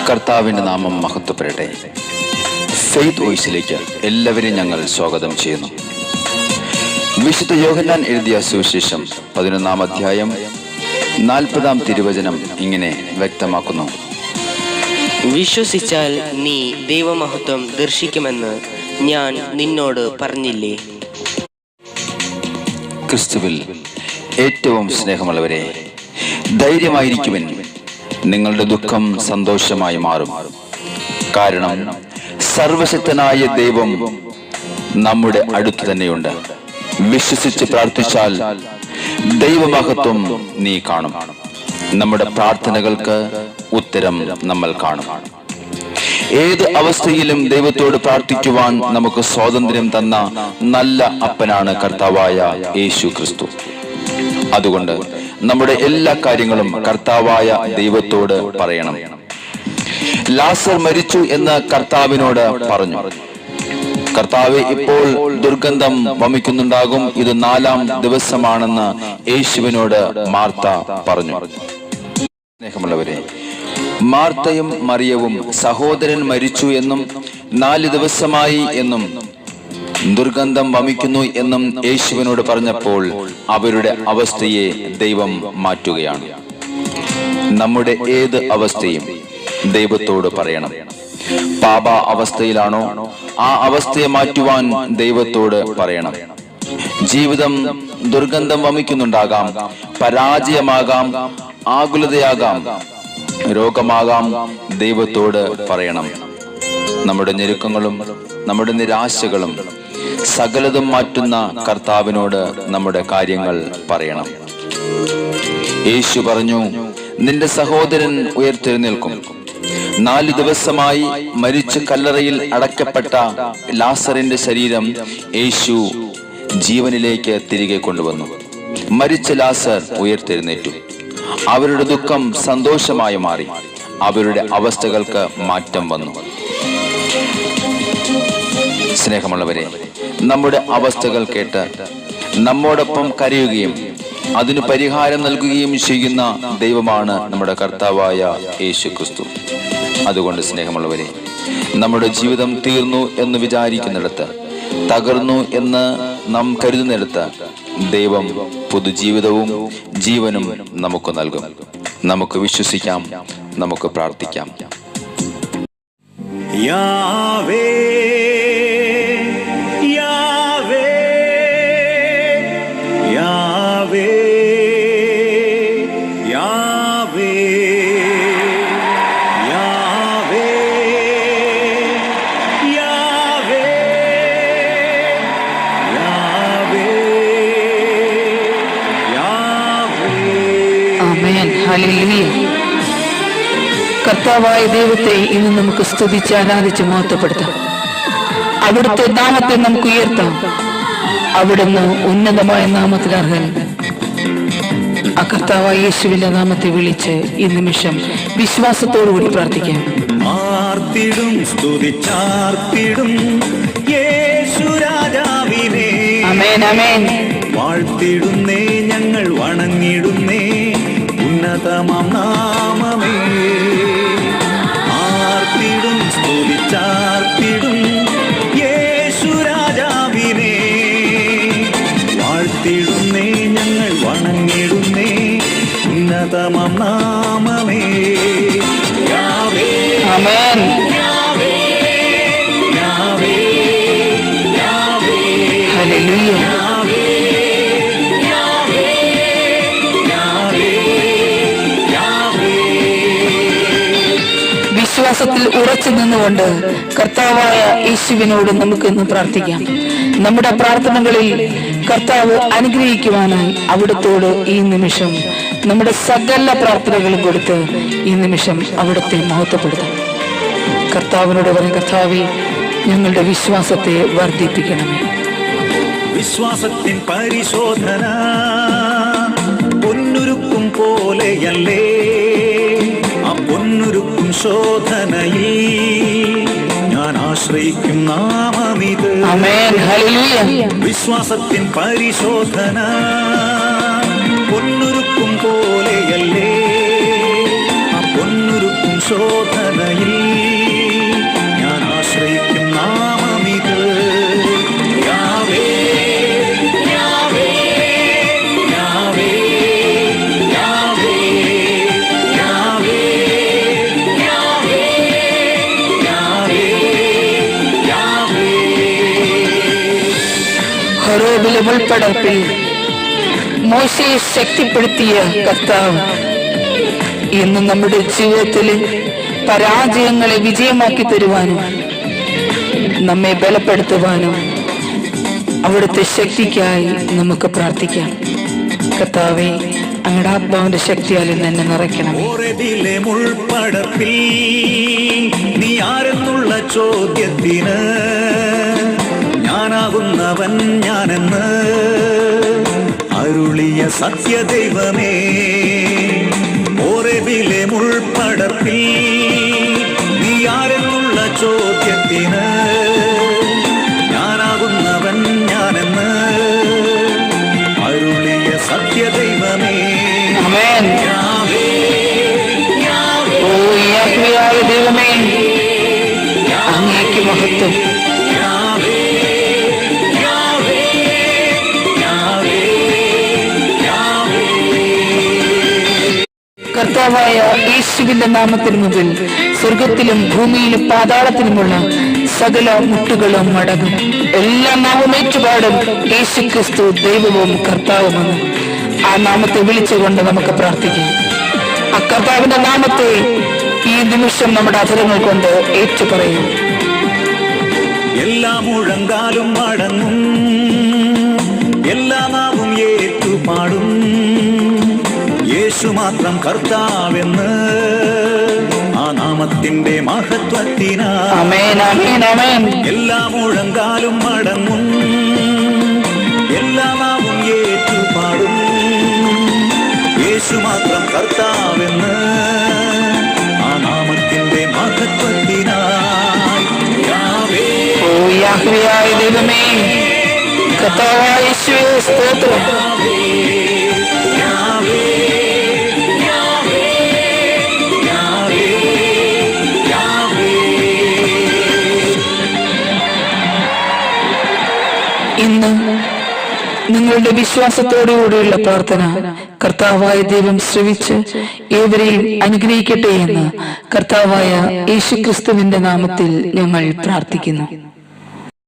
കർത്താവിൻ്റെ നാമം മഹത്വപ്പെടട്ടെ. ഫെയ്ത്ത് വോയിസിലേക്ക് എല്ലാവരെയും ഞങ്ങൾ സ്വാഗതം ചെയ്യുന്നു. വിശുദ്ധ യോഹന്നാൻ എഴുതിയ സുവിശേഷം 11-ാം അധ്യായം 40-ാം തിരുവചനം ഇങ്ങനെ വ്യക്തമാക്കുന്നു: വിശ്വസിച്ചാൽ നീ ദൈവമഹത്വം ദർശിക്കുമെന്ന് ഞാൻ നിന്നോട് പറഞ്ഞില്ലേ. ക്രിസ്തുവിൽ ഏറ്റവും സ്നേഹമുള്ളവരെ, ധൈര്യമായിരിക്കുവിൻ. നിങ്ങളുടെ ദുഃഖം സന്തോഷമായി മാറും. കാരണം സർവശക്തനായ ദൈവം നമ്മുടെ അടുത്ത് തന്നെയുണ്ട്. വിശ്വസിച്ച് പ്രാർത്ഥിച്ചാൽ ദൈവമഹത്വം നീ കാണും. നമ്മുടെ പ്രാർത്ഥനകൾക്ക് ഉത്തരം നമ്മൾ കാണും. ഏത് അവസ്ഥയിലും ദൈവത്തോട് പ്രാർത്ഥിക്കുവാൻ നമുക്ക് സ്വാതന്ത്ര്യം തന്ന നല്ല അപ്പനാണ് കർത്താവായ യേശു ക്രിസ്തു. അതുകൊണ്ട് നമ്മുടെ എല്ലാ കാര്യങ്ങളും കർത്താവായ ദൈവത്തോട് പറയണം. ലാസർ മരിച്ചു എന്ന് കർത്താവിനോട് പറഞ്ഞു. കർത്താവെ, ഇപ്പോൾ ദുർഗന്ധം വമിക്കുന്നുണ്ടാകും, ഇത് 4-ാം ദിവസമാണെന്ന് യേശുവിനോട് മാർത്ത പറഞ്ഞു. സ്നേഹമുള്ളവരെ, മാർത്തയും മറിയവും സഹോദരൻ മരിച്ചു എന്നും 4 ദിവസമായി എന്നും ദുർഗന്ധം വമിക്കുന്നു എന്നും യേശുവിനോട് പറഞ്ഞപ്പോൾ അവരുടെ അവസ്ഥയെ ദൈവം മാറ്റുകയാണ്. നമ്മുടെ ഏത് അവസ്ഥയും ദൈവത്തോട് പറയണം. പാപ അവസ്ഥയിലാണോ, ആ അവസ്ഥയെ മാറ്റുവാൻ ദൈവത്തോട് പറയണം. ജീവിതം ദുർഗന്ധം വമിക്കുന്നുണ്ടാകാം, പരാജയമാകാം, ആകുലതയാകാം, രോഗമാകാം. ദൈവത്തോട് പറയണം. നമ്മുടെ ഞെരുക്കങ്ങളും നമ്മുടെ നിരാശകളും സകലതും മാറ്റുന്ന കർത്താവിനോട് നമ്മുടെ കാര്യങ്ങൾ പറയണം. യേശു പറഞ്ഞു, നിന്റെ സഹോദരൻ ഉയർത്തെഴുന്നേൽക്കും. 4 ദിവസമായി മരിച്ച കല്ലറയിൽ അടക്കപ്പെട്ട ലാസറിന്റെ ശരീരം യേശു ജീവനിലേക്ക് തിരികെ കൊണ്ടുവന്നു. മരിച്ച ലാസർ ഉയർത്തെഴുന്നേറ്റു. അവരുടെ ദുഃഖം സന്തോഷമായി മാറി. അവരുടെ അവസ്ഥകൾക്ക് മാറ്റം വന്നു. സ്നേഹമുള്ളവരെ, നമ്മുടെ അവസ്ഥകൾ കേട്ട് നമ്മോടൊപ്പം കരയുകയും അതിന് പരിഹാരം നൽകുകയും ചെയ്യുന്ന ദൈവമാണ് നമ്മുടെ കർത്താവായ യേശു ക്രിസ്തു. അതുകൊണ്ട് സ്നേഹമുള്ളവരെ, നമ്മുടെ ജീവിതം തീർന്നു എന്ന് വിചാരിക്കുന്നിടത്ത്, തകർന്നു എന്ന് നാം കരുതുന്നിടത്ത് ദൈവം പുതുജീവിതവും ജീവനും നമുക്ക് നൽകും. നമുക്ക് വിശ്വസിക്കാം, നമുക്ക് പ്രാർത്ഥിക്കാം. യാവേ കർത്താവായ ദൈവത്തെ ഇന്ന് നമുക്ക് സ്തുതിച്ച് ആരാധിച്ച് മഹത്വപ്പെടുത്താം. അവിടുത്തെ നാമത്തെ നമുക്ക് ഉയർത്താം. അവിടുന്ന് ഉന്നതമായ നാമത്തിൽ അർഹൻ. ആ കർത്താവായ യേശുവിന്റെ നാമത്തെ വിളിച്ച് ഈ നിമിഷം വിശ്വാസത്തോടുകൂടി പ്രാർത്ഥിക്കാം. ആർത്തിടും സ്തുതിച്ചാർത്തിടും യേശു രാജാവിനെ. ആമേൻ, ആമേൻ. വാഴ്ത്തിടുന്നേ, ഞങ്ങൾ വണങ്ങിടുന്നേ ഉന്നതമാം നാമമേ. ആർത്തിടും സ്തുതിച്ചാർത്തിടും യേശു രാജാവിനെ. വാഴ്ത്തിടുന്നേ, ഞങ്ങൾ വണങ്ങിടുന്നേ ഉന്നതമാം നാമമേ. Yahweh, amen. Yahweh, Yahweh, Yahweh, hallelujah. വിശ്വാസത്തിൽ ഉറച്ചു നിന്നുകൊണ്ട് കർത്താവായ യേശുവിനോട് നമുക്കിന്ന് പ്രാർത്ഥിക്കാം. നമ്മുടെ പ്രാർത്ഥനകളിൽ കർത്താവ് അനുഗ്രഹിക്കുവാനായി അവിടുത്തോട് ഈ നിമിഷം നമ്മുടെ സകല പ്രാർത്ഥനകളും കൊടുത്ത് ഈ നിമിഷം അവിടുത്തെ മഹത്വപ്പെടുത്താം. കർത്താവിനോട് പറയും, കർത്താവേ, ഞങ്ങളുടെ വിശ്വാസത്തെ വർദ്ധിപ്പിക്കണമേ. വിശ്വാസത്തിൻ പരിശോധന പൊന്നുരുക്കും പോലെയല്ലേ. ആ പൊന്നുരുക്കും ശോധനയിൽ ഞാൻ ആശ്രയിക്കും നാമമിത്. വിശ്വാസത്തിൻ പരിശോധന പൊന്നുരുക്കും പോലെയല്ലേ. ആ പൊന്നുരുക്കും പരിശോധനയിൽ ഞാൻ ആശ്രയിക്കും നാമമിത്. Yahweh, Yahweh, Yahweh, Yahweh, Yahweh, Yahweh, Yahweh, Yahweh. ഹോരേബിലെ മുൾപ്പടർപ്പിൽ മോശയെ ശക്തിപ്പെടുത്തിയ കർത്താവ് ഇന്ന് നമ്മുടെ ജീവിതത്തിലെ പരാജയങ്ങളെ വിജയമാക്കി തരുവാനും നമ്മെ ബലപ്പെടുത്തുവാനും അവിടുത്തെ ശക്തിക്കായി നമുക്ക് പ്രാർത്ഥിക്കാം. കർത്താവേ, അങ്ങയുടെ ആത്മാവിന്റെ ശക്തിയാൽ ഇന്ന് എന്നെ നിറയ്ക്കണം. ഹോരേബിലെ മുൾപ്പടർപ്പിൽ നീ ആരെന്നുള്ള ചോദ്യത്തിന് ഞാനാകുന്നവൻ ഞാനെന്ന് അരുളിയ സത്യദൈവമേ. ഹോരേബിലെ മുൾപ്പടർപ്പിൽ നീ ആരെന്നുള്ള ചോദ്യത്തിന് ഞാനാകുന്നവൻ ഞാനെന്ന് അരുളിയ സത്യദൈവമേ. ആമേൻ. യാവേ, യാവേ, ഓ യാഹ്വേയായ ദൈവമേ, അങ്ങേക്ക് മഹത്വം. Yahweh, Yahweh, Yahweh, Yahweh. കർത്താവായ യേശുവിന്റെ നാമത്തിന് മുമ്പിൽ സ്വർഗത്തിലും ഭൂമിയിലും പാതാളത്തിലുമുള്ള സകല മുട്ടുകളും മടങ്ങും. എല്ലാ നാമമേറ്റുപാടും യേശു ക്രിസ്തു ദൈവവും കർത്താവുമെന്ന് ആ നാമത്തെ വിളിച്ചുകൊണ്ട് നമുക്ക് പ്രാർത്ഥിക്കാം. ആ കർത്താവിന്റെ നാമത്തെ ഈ നിമിഷം നമ്മുടെ അധരങ്ങൾ കൊണ്ട് ഏറ്റുപറയും. എല്ലാ മുഴങ്കാലും മടങ്ങും, എല്ലാ നാവും ഏറ്റുപാടും, യേശു മാത്രം കർത്താവെന്ന് ആ നാമത്തിന്റെ മഹത്വത്തിനാ. ആമേൻ, ആമേൻ, ആമേൻ. എല്ലാ മുഴങ്കാലും മടങ്ങും, എല്ലാ നാവും ഏറ്റുപാടും, യേശു മാത്രം കർത്താവെന്ന് ആ നാമത്തിന്റെ മഹത്വത്തിനായി. യാവേ, ഓ യാഹ്വേയായ ദൈവമേ, കർത്താവായ യേശുവേ, സ്തോത്രം. Yahweh, Yahweh, Yahweh, Yahweh, Yahweh. ഇന്ന് നിങ്ങളുടെ വിശ്വാസത്തോടുകൂടിയുള്ള പ്രാർത്ഥന കർത്താവായ ദൈവം ശ്രവിച്ച് ഏവരെയും അനുഗ്രഹിക്കട്ടെ എന്ന് കർത്താവായ യേശുക്രിസ്തുവിന്റെ നാമത്തിൽ ഞങ്ങൾ പ്രാർത്ഥിക്കുന്നു.